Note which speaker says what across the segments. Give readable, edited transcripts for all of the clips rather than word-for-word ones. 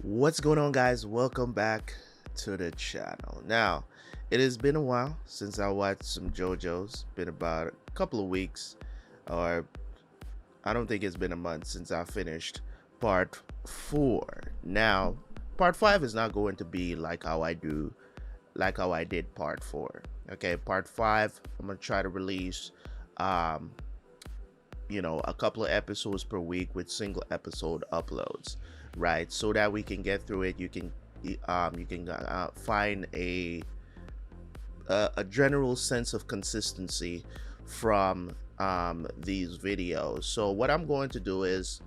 Speaker 1: What's going on, guys? Welcome back to the channel. Now, it has been a while since I watched some JoJo's. Been about a couple of weeks, or I don't think it's been a month since I finished part 4. Now, part 5 is not going to be like how I did part 4. Okay, part 5, I'm gonna try to release a couple of episodes per week with single episode uploads, right? So that we can get through it. You can find a general sense of consistency from these videos. So what I'm going to do is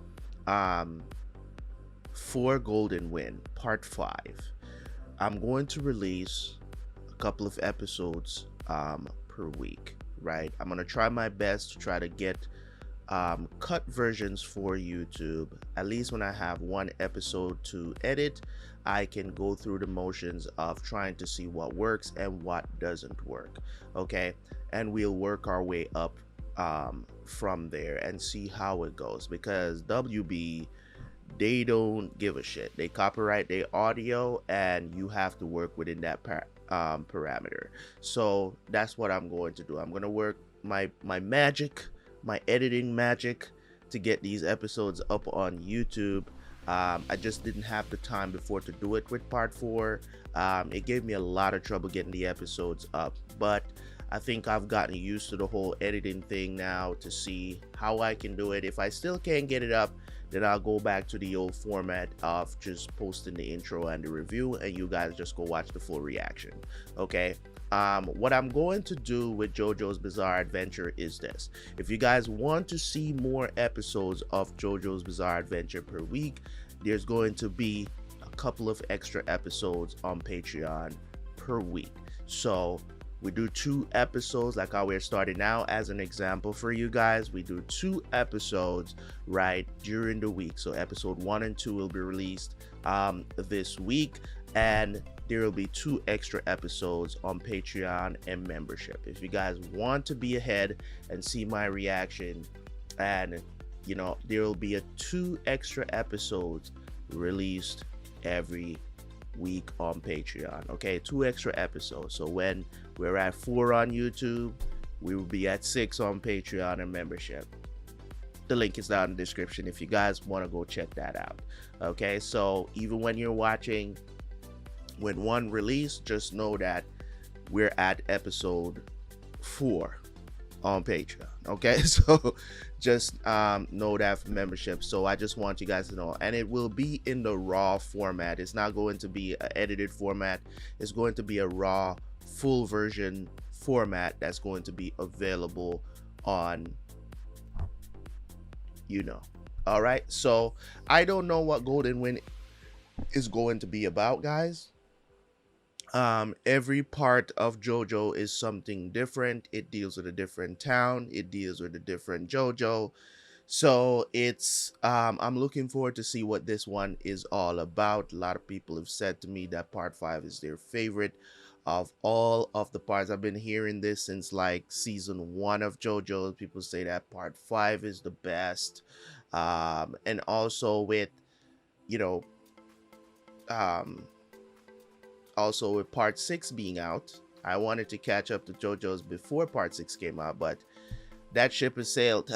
Speaker 1: for Golden Wind Part 5, I'm going to release a couple of episodes per week, right? I'm gonna try my best to try to get cut versions for YouTube. At least when I have one episode to edit, I can go through the motions of trying to see what works and what doesn't work. Okay, and we'll work our way up from there and see how it goes, because WB, they don't give a shit. They copyright their audio and you have to work within that parameter. So that's what I'm going to do. I'm going to work my magic, my editing magic, to get these episodes up on YouTube. I just didn't have the time before to do it with part 4. It gave me a lot of trouble getting the episodes up, but I think I've gotten used to the whole editing thing now to see how I can do it. If I still can't get it up, then I'll go back to the old format of just posting the intro and the review, and you guys just go watch the full reaction. Okay, what I'm going to do with JoJo's Bizarre Adventure is this. If you guys want to see more episodes of JoJo's Bizarre Adventure per week, there's going to be a couple of extra episodes on Patreon per week. So we do 2 episodes, like how we're starting now. As an example for you guys, we do 2 episodes right during the week. So episode 1 and 2 will be released this week, and there will be 2 extra episodes on Patreon and membership. If you guys want to be ahead and see my reaction, and there will be 2 extra episodes released every week on Patreon. Okay, 2 extra episodes. So when we're at 4 on YouTube, we will be at 6 on Patreon and membership. The link is down in the description if you guys want to go check that out. Okay, so even when you're watching when one release, just know that we're at episode 4 on Patreon. Okay, so just know that for membership. So I just want you guys to know, and it will be in the raw format. It's not going to be an edited format. It's going to be a raw full version format that's going to be available on all right. So I don't know what Golden Wind is going to be about, guys. Every part of JoJo is something different. It deals with a different town. It deals with a different JoJo. So it's I'm looking forward to see what this one is all about. A lot of people have said to me that part 5 is their favorite of all of the parts. I've been hearing this since like season 1 of JoJo. People say that part 5 is the best. And also with also with part 6 being out, I wanted to catch up to JoJo's before part 6 came out, but that ship has sailed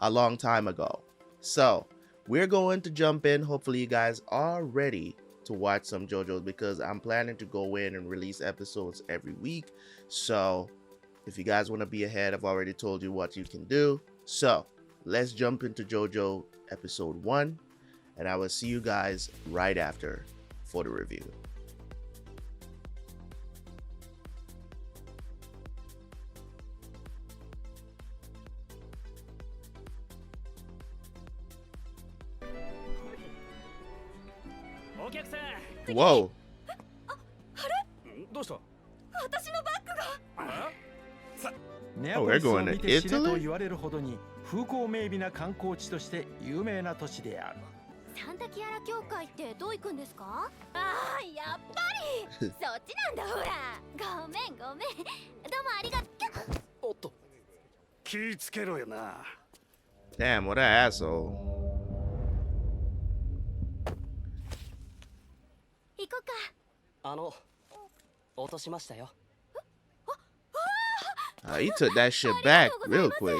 Speaker 1: a long time ago. So we're going to jump in. Hopefully you guys are ready to watch some JoJo's, because I'm planning to go in and release episodes every week. So if you guys want to be ahead, I've already told you what you can do. So let's jump into JoJo episode 1, and I will see you guys right after for the review. Whoa. Oh, we're going to Italy?
Speaker 2: 風光明媚な観光地として有名な都市である。
Speaker 3: サンタキアラ教会ってどう行くんですか？ああ、やっぱりそっちなんだ。ほら、ごめんどうもありがとう。おっと、
Speaker 2: 気ぃつけろよな。
Speaker 1: Damn, what an asshole. He took that shit back real quick.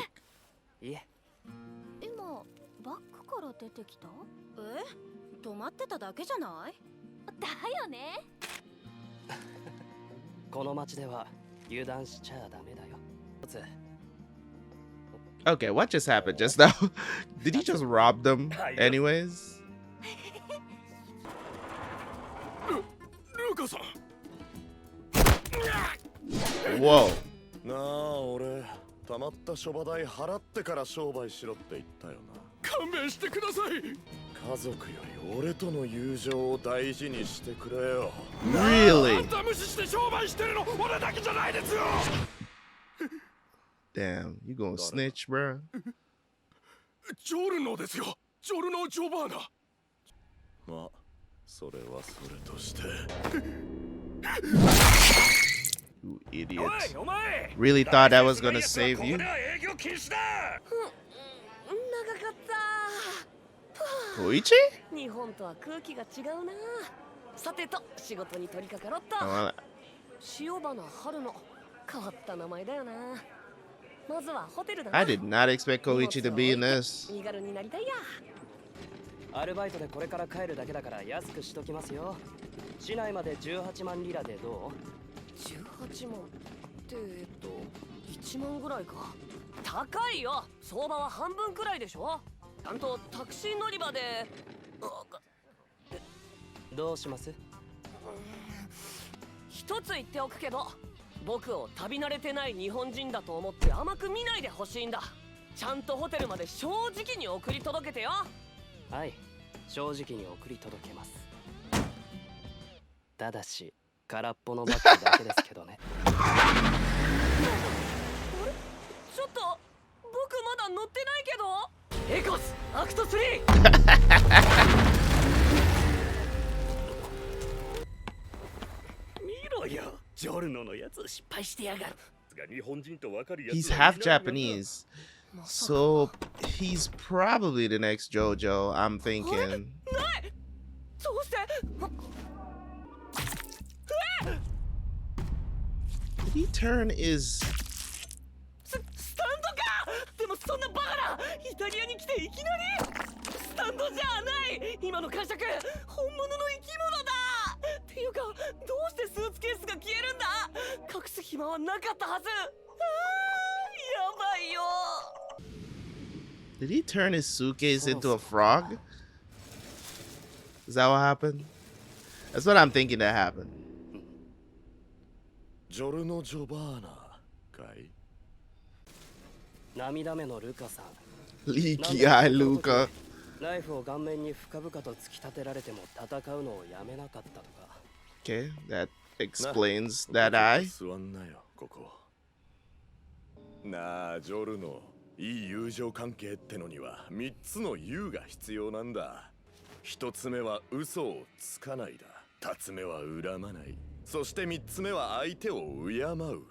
Speaker 3: 今バックから出てきた？止まってただけじゃない？だよね。
Speaker 4: この町では油断しちゃダメだよ。
Speaker 1: Okay, what just happened just now? Did he just rob them anyways?
Speaker 5: ルカさん。
Speaker 1: Whoa.
Speaker 5: なあ、俺たまった諸場代払ってから商売しろって言ったよな。勘弁してください。家族より俺との友情を大事にしてくれよ。
Speaker 1: Really?
Speaker 5: あんた無視して商売してるの俺だけじゃないですよ。
Speaker 1: Damn, you gonna snitch, bro?
Speaker 5: ジョルノですよ。ジョルノ・ジョバーナ。まあ、それはそれとして。
Speaker 1: You idiot. Really thought that was gonna save you?
Speaker 3: 長かった。
Speaker 1: Koichi?
Speaker 6: 日本とは空気が違うな。さてと仕事に取り掛かろっと。 塩花春の変わった名前だよな。まずはホテルだな。
Speaker 1: I did not expect Koichi to be in this.
Speaker 6: 身軽になりたいや。
Speaker 4: アルバイトでこれから帰るだけだから安くしときますよ。市内まで18万リラでどう
Speaker 6: ？18万って1万ぐらいか。高いよ。相場は半分くらいでしょ。ちゃんとタクシー乗り場で。
Speaker 4: どうします？
Speaker 6: 一つ言っておくけど、僕を旅慣れてない日本人だと思って甘く見ないでほしいんだ。ちゃんとホテルまで正直に送り届けてよ。
Speaker 4: はい、正直に送り届けます。ただし空っぽのバッグだけですけどね。
Speaker 6: あれ？ちょっと僕まだ乗ってないけど。エコスアクト3。見ろよ、ジョルノのやつ失敗してやがる。
Speaker 1: He's half Japanese, so he's probably the next JoJo, I'm thinking.
Speaker 6: どうして？
Speaker 1: Did he turn his...
Speaker 6: スタンドか。でもそんなバカな。イタリアに来ていきなりスタンドじゃない。今の解釈本物の生き物だ。っていうかどうしてスーツケースが消えるんだ。隠す暇はなかったはず。やばいよ。
Speaker 1: Did he turn his suitcase into a frog? Is that what happened? That's what I'm thinking that happened.
Speaker 5: ジョルノ・ジョバーナかい？
Speaker 4: 涙目のルカさん。
Speaker 1: Leaky eye Luca.
Speaker 4: ナイフを顔面に深々と突き立てられても戦うのをやめなかったとか。
Speaker 1: Okay, that explains that eye.
Speaker 5: 座んなよ、ここ。なあ、ジョルノ。いい友情関係ってのには3つの U が必要なんだ。1つ目は嘘をつかないだ。2つ目は恨まない。そして3つ目は相手を敬う。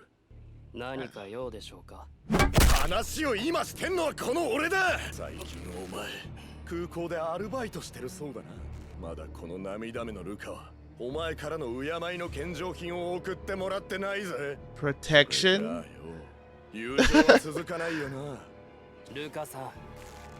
Speaker 4: 何か用でしょうか？
Speaker 5: 話を今してんのはこの俺だ。最近お前空港でアルバイトしてるそうだな。まだこの涙目のルカはお前からの敬いの献上品を送ってもらってないぜ。
Speaker 1: Protection?
Speaker 5: 友情は続かないよな。
Speaker 4: ルカさん、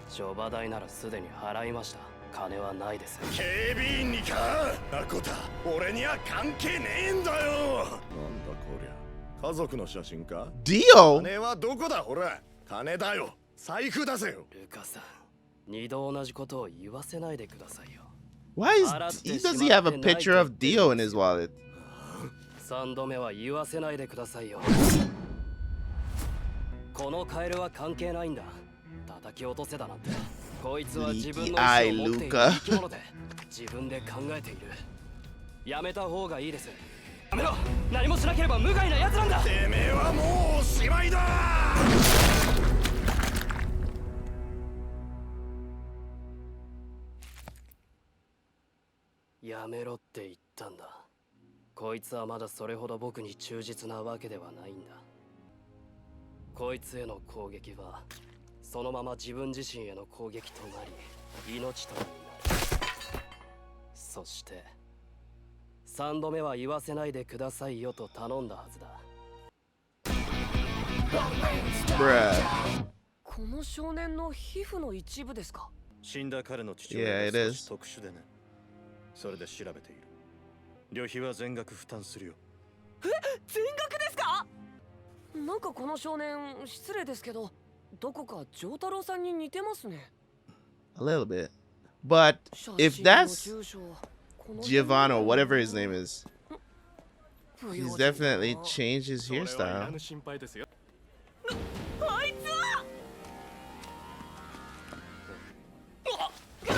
Speaker 4: 商売代ならすでに払いました。金はないです。
Speaker 5: 警備員にか？アコタ、俺には関係ねえんだよ。なんだこりゃ、家族の写真か？
Speaker 1: Dio?
Speaker 5: 金はどこだ？ほら、金だよ。財布出せよ。
Speaker 4: ルカさん、二度同じことを言わせないでくださいよ。
Speaker 1: Why does he have a picture of Dio in his wallet?
Speaker 4: 三度目は言わせないでくださいよ。このカエルは関係ないんだ。叩き落とせだなんて。こいつは自分の意志を持っている生き物で自分で考えている。やめた方がいいです。やめろ。何もしなければ無害な奴なんだ。
Speaker 5: てめえはもうおしまいだ。
Speaker 4: やめろって言ったんだ。こいつはまだそれほど僕に忠実なわけではないんだ。こいつへの攻撃はそのまま自分自身への攻撃となり、命取りになる。そして3度目は言わせないでくださいよと頼んだはずだ。
Speaker 1: Bruh.
Speaker 6: この少年の皮膚の一部ですか？
Speaker 5: 死んだ彼の父
Speaker 1: Yeah,
Speaker 5: 親
Speaker 1: it
Speaker 5: は
Speaker 1: is.
Speaker 5: 少し特殊でね。それで調べている。旅費は全額負担するよ。
Speaker 6: 全額ですか？なんかこの少年失礼ですけど、どこか丈太郎さんに似てますね。
Speaker 1: A little bit. But if that's Giovanna, or whatever his name is, he's definitely changed his hairstyle.
Speaker 6: あいつは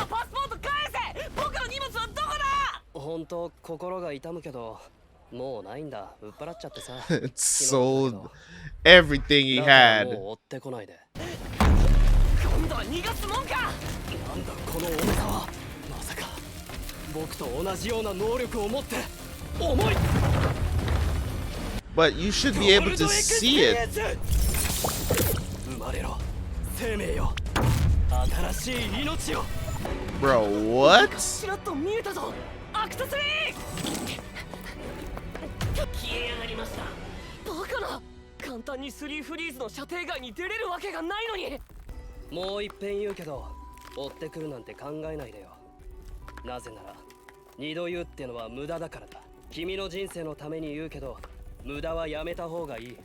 Speaker 6: パスポート返せ！僕の荷物はどこだ！
Speaker 4: 本当心が痛むけど、もうないんだ。売っ払っちゃってさ。
Speaker 1: Sold everything he
Speaker 4: だからも
Speaker 1: had.
Speaker 4: う追ってこないで。
Speaker 6: 今度は逃がすもんか！
Speaker 4: なんだこの重さは。まさか僕と同じような能力を持って重い。
Speaker 1: But you should be able to see it.
Speaker 4: 生まれろ生命よ、新しい命よ。
Speaker 1: Bro, what?
Speaker 6: ちらっと見えたぞ。アクト3！消えやがりました。バカな！簡単に3フリーズの射程外に出れるわけがないのに。
Speaker 4: もう一遍言うけど、追ってくるなんて考えないでよ。なぜなら二度言うってのは無駄だからだ。君の人生のために言うけど、無駄はやめた方がいい。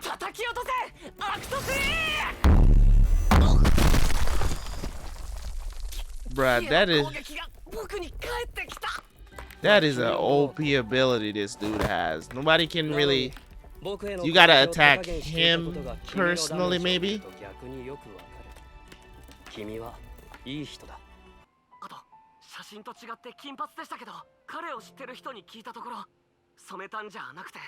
Speaker 6: 叩き落とせ！アクト 3！
Speaker 1: Bruh, that is
Speaker 6: 攻撃が僕に返ってきた。
Speaker 1: that is an OP ability this dude has. Nobody can really.
Speaker 4: 僕への
Speaker 1: You gotta
Speaker 4: 手
Speaker 1: attack
Speaker 4: 加減していたことが
Speaker 1: him
Speaker 4: 君のダメージ
Speaker 1: personally,
Speaker 4: を
Speaker 1: maybe?
Speaker 4: と逆によくわかる。君はいい人だ。
Speaker 6: あと写真と違って金髪でしたけど、彼を知ってる人に聞いたところ、染めたんじゃなくて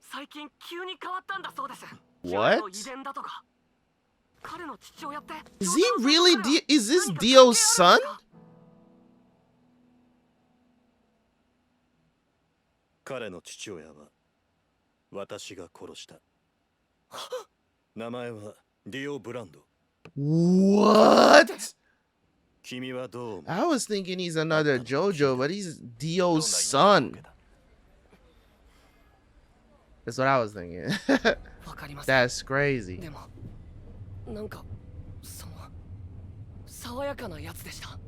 Speaker 6: 最近急に変わったんだそうです。
Speaker 1: What?
Speaker 6: 遺伝だとか。彼の父親って
Speaker 1: Is he really? Is this Dio's son?
Speaker 5: 彼の父親は私が殺した。名前はディオ・ブランド。
Speaker 1: What?
Speaker 5: 君はどう思う？
Speaker 1: I was thinking he's another JoJo, but he's Dio's son. That's what I was thinking.
Speaker 6: わかりません。
Speaker 1: That's crazy.
Speaker 6: でもなんかその爽やかなやつでした。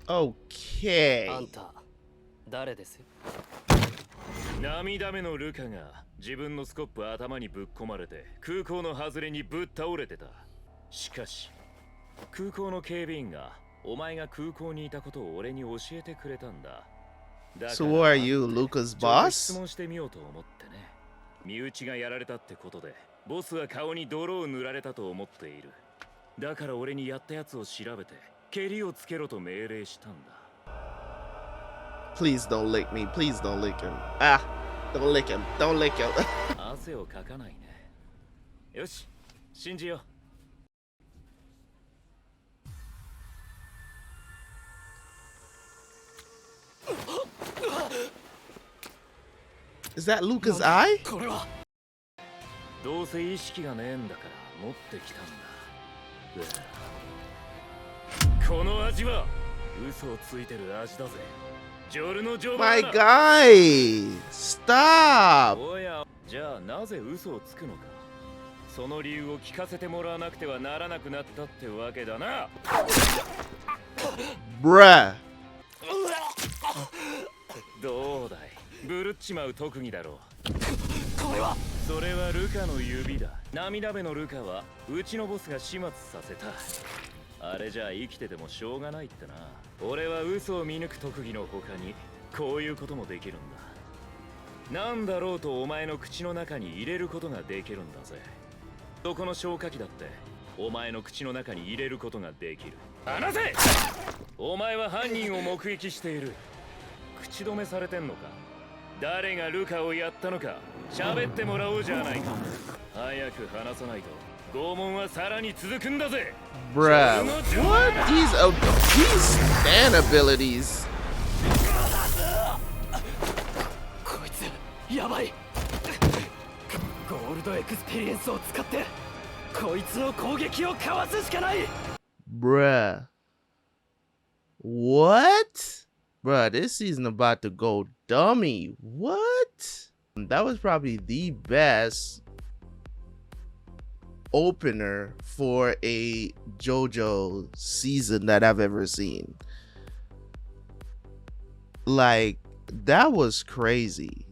Speaker 1: Okay.
Speaker 4: あんた誰です？
Speaker 7: 涙目のルカが自分のスコップ頭にぶっ込まれて空港の外れにぶっ倒れてた。しかし空港の警備員がお前が空港にいたことを俺に教えてくれたんだ。だから
Speaker 1: So who are you, Luca's
Speaker 7: ちょっと
Speaker 1: boss?
Speaker 7: 質問してみようと思ってね。身内がやられたってことでボスは顔に泥を塗られたと思っている。だから俺にやったやつを調べてケリをつけろと命令したんだ。
Speaker 1: Please don't lick me. Please don't lick him. Ah, don't lick him. Don't lick him.
Speaker 7: 汗をかかないね。よし、信じよう。
Speaker 1: Is that Luca's eye?
Speaker 6: これは
Speaker 7: どうせ意識がねえんだから持ってきたんだ。この味は嘘をついてる味だぜ。ジョルノ・ジョバ
Speaker 1: My
Speaker 7: ーナ。
Speaker 1: guy! Stop!
Speaker 7: おや、じゃあなぜ嘘をつくのか。その理由を聞かせてもらわなくてはならなくなったってわけだな。
Speaker 1: Bruh.
Speaker 7: どうだい、ブルっちまう特技だろう。
Speaker 6: これは
Speaker 7: それはルカの指だ。涙目のルカはうちのボスが始末させた。あれじゃ生きててもしょうがないってな。俺は嘘を見抜く特技の他にこういうこともできるんだ。なんだろうとお前の口の中に入れることができるんだぜ。どこの消火器だってお前の口の中に入れることができる。話せ！お前は犯人を目撃している。口止めされてんのか。誰がルカをやったのか喋ってもらおうじゃないか。早く話さないと拷問はさらに続くんだぜ。
Speaker 1: Bruh. What? These stand abilities.
Speaker 6: こいつやばい。ゴールドエクスペリエンスを使ってこいつの攻撃をかわすしかない。
Speaker 1: Bruh. What? Bruh, this season about to go dummy. What? That was probably the best opener for a JoJo season that I've ever seen. Like, that was crazy.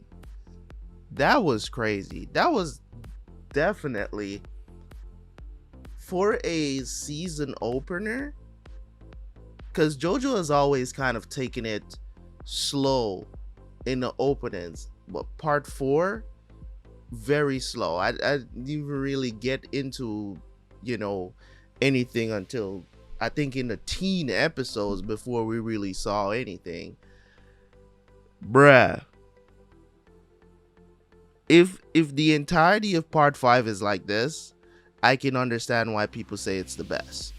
Speaker 1: That was crazy. That was definitely, for a season opener, because JoJo has always kind of taken it slow in the openings, but part 4, very slow. I didn't even really get into, you know, anything until I think in the teen episodes before we really saw anything. Bruh. If the entirety of part 5 is like this, I can understand why people say it's the best.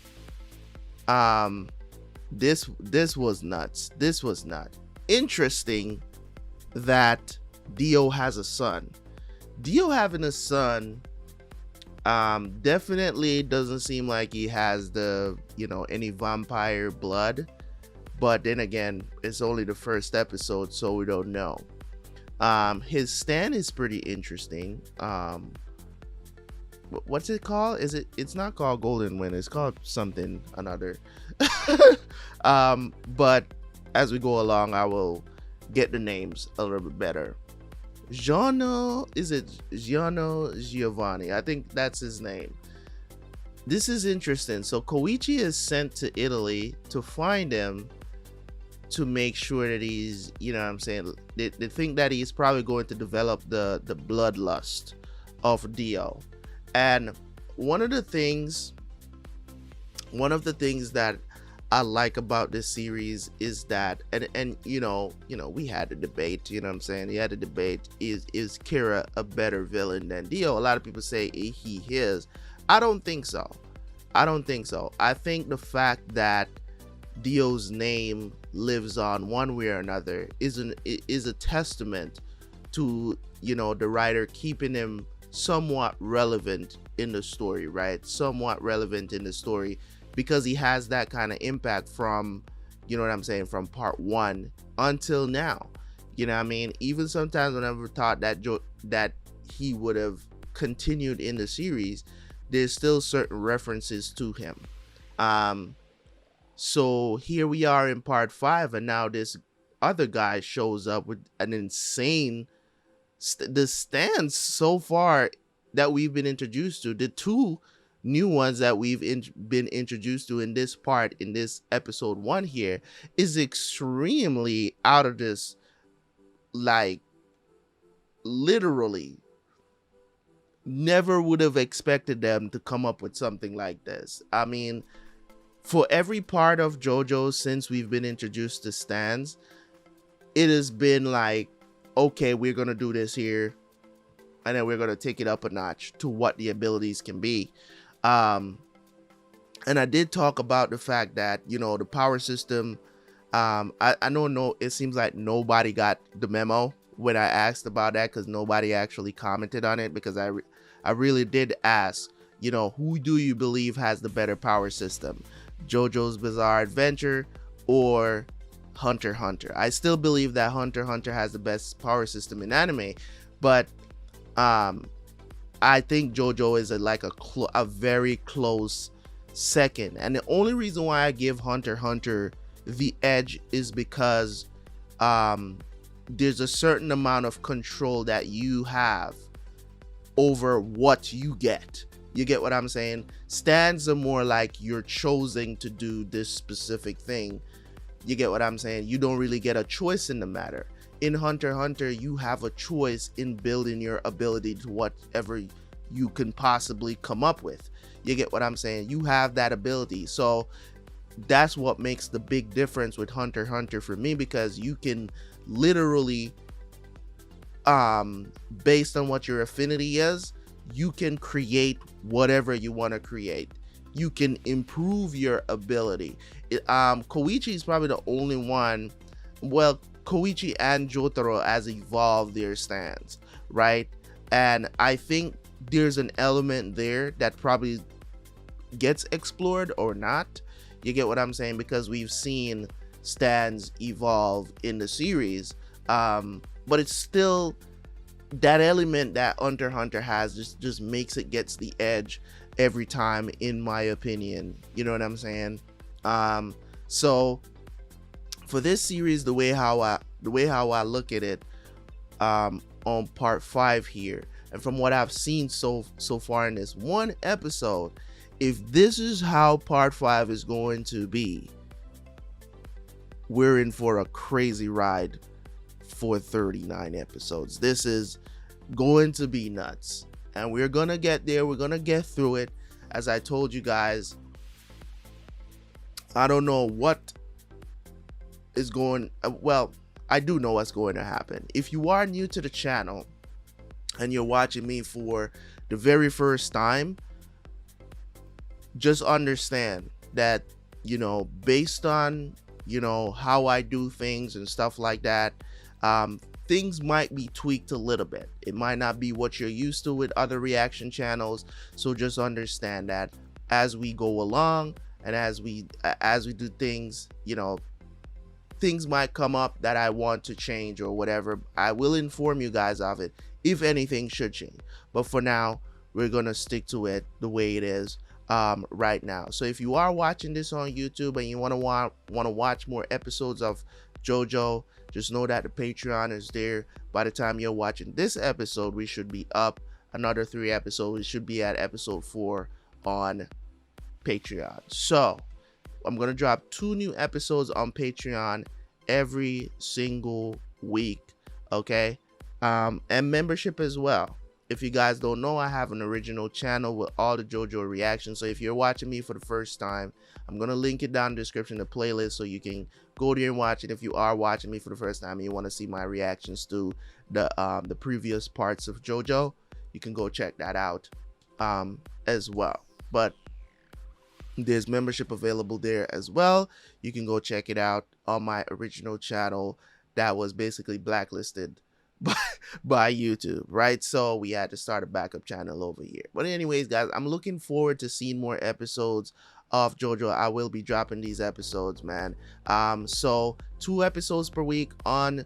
Speaker 1: This was nuts. This was nuts. Interesting that Dio has a son. Dio having a son definitely doesn't seem like he has the, you know, any vampire blood, but then again, it's only the first episode, so we don't know. His stand is pretty interesting. What's it called? It's not called Golden Wind, it's called something another. But as we go along, I will get the names a little bit better. Giorno Giovanni, I think that's his name. This is interesting. So Koichi is sent to Italy to find him, to make sure that he's, you know what I'm saying, they think that he's probably going to develop the bloodlust of Dio. And one of the things that I like about this series is that, and you know, we had a debate, you know what I'm saying? He had a debate, is Kira a better villain than Dio? A lot of people say he is. I don't think so. I think the fact that Dio's name lives on one way or another is a testament to, you know, the writer keeping him somewhat relevant in the story, right? Somewhat relevant in the story, because he has that kind of impact from, you know what I'm saying, from part 1 until now. You know what I mean? Even sometimes when I've thought that he would have continued in the series, there's still certain references to him. So here we are in part 5, and now this other guy shows up with an insane the stands so far that we've been introduced to. The 2 new ones that we've been introduced to in this part, in this episode 1 here, is extremely out of this, like, literally never would have expected them to come up with something like this. I mean, for every part of JoJo since we've been introduced to stands, it has been like, okay, we're gonna do this here, and then we're gonna take it up a notch to what the abilities can be. And I did talk about the fact that, you know, the power system, I know it seems like nobody got the memo when I asked about that, because nobody actually commented on it, because I really did ask, you know, who do you believe has the better power system, JoJo's Bizarre Adventure or Hunter x Hunter? I still believe that Hunter x Hunter has the best power system in anime, but I think JoJo is a very close second. And the only reason why I give Hunter x Hunter the edge is because there's a certain amount of control that you have over what you get. You get what I'm saying? Stands are more like you're choosing to do this specific thing. You get what I'm saying? You don't really get a choice in the matter. In Hunter x Hunter, you have a choice in building your ability to whatever you can possibly come up with. You get what I'm saying? You have that ability. So that's what makes the big difference with Hunter x Hunter for me, because you can literally, based on what your affinity is, you can create whatever you want to create. You can improve your ability. Koichi is probably the only one. Well, Koichi and Jotaro has evolved their stance, right? And I think there's an element there that probably gets explored or not. You get what I'm saying? Because we've seen stands evolve in the series. But it's still that element that Hunter x Hunter has just makes it gets the edge every time, in my opinion. You know what I'm saying? So for this series, the way how I look at it, on part 5 here, and from what I've seen so far in this one episode, if this is how part 5 is going to be, we're in for a crazy ride for 39 episodes. This is going to be nuts, and we're gonna get there. We're gonna get through it. As I told you guys, I don't know what is going, well, I do know what's going to happen. If you are new to the channel and you're watching me for the very first time, just understand that, you know, based on, you know, how I do things and stuff like that, things might be tweaked a little bit. It might not be what you're used to with other reaction channels. So just understand that as we go along and as we do things, you know, things might come up that I want to change or whatever. I will inform you guys of it if anything should change. But for now, we're gonna stick to it the way it is right now. So if you are watching this on YouTube and you want to watch more episodes of JoJo, just know that the Patreon is there. By the time you're watching this episode, we should be up another 3 episodes. We should be at episode 4 on Patreon. So I'm gonna drop 2 new episodes on Patreon every single week, okay? And membership as well. If you guys don't know, I have an original channel with all the JoJo reactions. So if you're watching me for the first time, I'm gonna link it down in the description, the playlist, so you can go there and watch it. If you are watching me for the first time and you want to see my reactions to the previous parts of JoJo, you can go check that out as well. But there's membership available there as well. You can go check it out on my original channel that was basically blacklisted by YouTube, right? So we had to start a backup channel over here. But anyways, guys, I'm looking forward to seeing more episodes of JoJo. I will be dropping these episodes, man. So 2 episodes per week on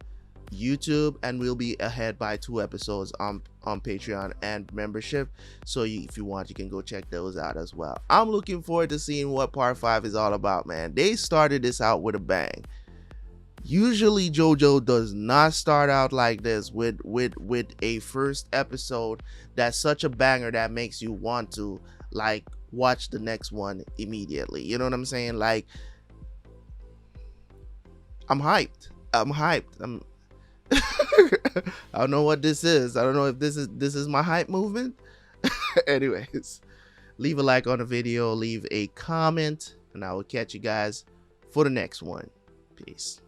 Speaker 1: YouTube, and we'll be ahead by 2 episodes on Patreon and membership. So if you want, you can go check those out as well. I'm looking forward to seeing what part 5 is all about, man. They started this out with a bang. Usually JoJo does not start out like this with a first episode that's such a banger that makes you want to like watch the next one immediately. You know what I'm saying? Like, I'm hyped. I don't know what this is. I don't know if this is my hype movement. Anyways, leave a like on the video, leave a comment, and I will catch you guys for the next one. Peace.